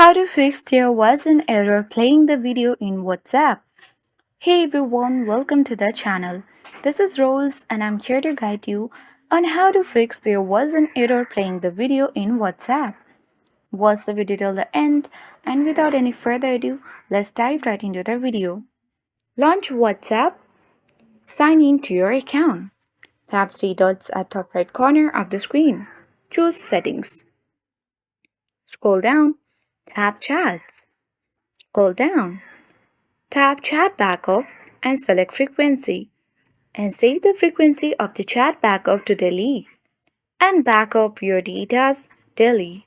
How to fix there was an error playing the video in WhatsApp. Hey everyone, welcome to the channel. This is Rose and I'm here to guide you on how to fix there was an error playing the video in WhatsApp. Watch the video till the end and without any further ado, let's dive right into the video. Launch WhatsApp. Sign in to your account. Tap three dots at top right corner of the screen. Choose Settings. Scroll down. Tap Chats. Scroll down. Tap Chat Backup and select Frequency and save the frequency of the chat backup to delete and backup your data's daily.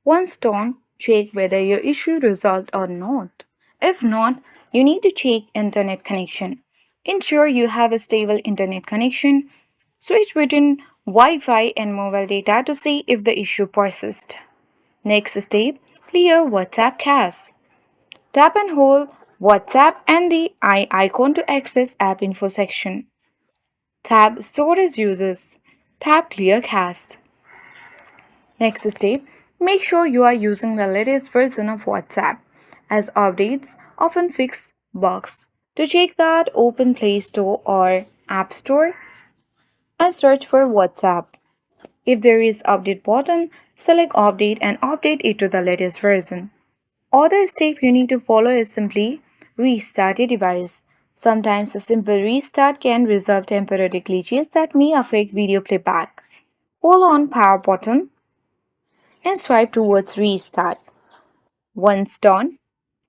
Once done, check whether your issue resolved or not. If not, you need to check internet connection. Ensure you have a stable internet connection. Switch between Wi-Fi and mobile data to see if the issue persists. Next step, clear WhatsApp cache. Tap and hold WhatsApp and the eye icon to access App Info section. Tap Storage Uses. Tap Clear Cache. Next step, make sure you are using the latest version of WhatsApp, as updates often fix bugs. To check that, open Play Store or App Store and search for WhatsApp. If there is update button, select update and update it to the latest version. Other step you need to follow is simply restart your device. Sometimes a simple restart can resolve temporary glitches that may affect video playback. Hold on power button and swipe towards restart. Once done,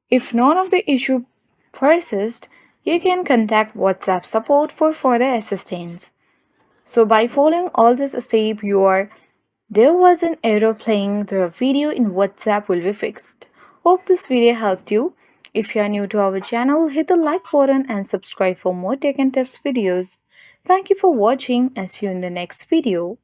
if none of the issue persists, you can contact WhatsApp support for further assistance. So by following all this step, there was an error playing the video in WhatsApp will be fixed. Hope this video helped you. If you are new to our channel, hit the like button and subscribe for more tech and tips videos. Thank you for watching and see you in the next video.